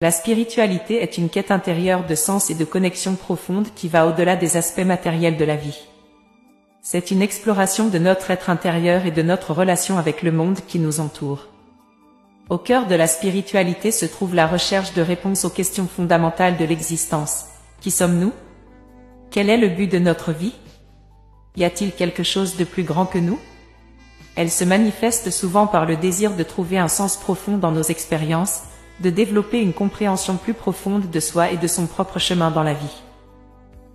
La spiritualité est une quête intérieure de sens et de connexion profonde qui va au-delà des aspects matériels de la vie. C'est une exploration de notre être intérieur et de notre relation avec le monde qui nous entoure. Au cœur de la spiritualité se trouve la recherche de réponses aux questions fondamentales de l'existence. Qui sommes-nous? Quel est le but de notre vie? Y a-t-il quelque chose de plus grand que nous? Elle se manifeste souvent par le désir de trouver un sens profond dans nos expériences, de développer une compréhension plus profonde de soi et de son propre chemin dans la vie.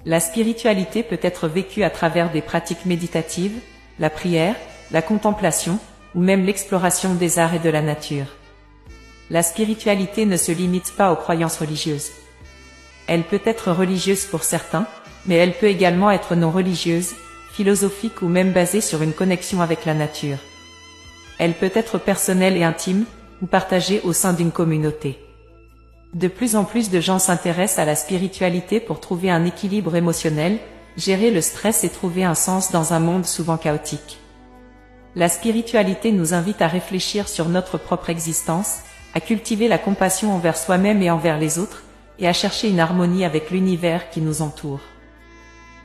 La spiritualité peut être vécue à travers des pratiques méditatives, la prière, la contemplation, ou même l'exploration des arts et de la nature. La spiritualité ne se limite pas aux croyances religieuses. Elle peut être religieuse pour certains, mais elle peut également être non religieuse, philosophique ou même basée sur une connexion avec la nature. Elle peut être personnelle et intime, ou partagée au sein d'une communauté. De plus en plus de gens s'intéressent à la spiritualité pour trouver un équilibre émotionnel, gérer le stress et trouver un sens dans un monde souvent chaotique. La spiritualité nous invite à réfléchir sur notre propre existence, à cultiver la compassion envers soi-même et envers les autres, et à chercher une harmonie avec l'univers qui nous entoure.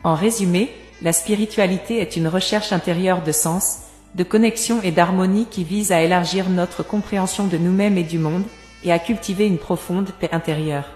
En résumé, la spiritualité est une recherche intérieure de sens, de connexion et d'harmonie qui vise à élargir notre compréhension de nous-mêmes et du monde, et à cultiver une profonde paix intérieure.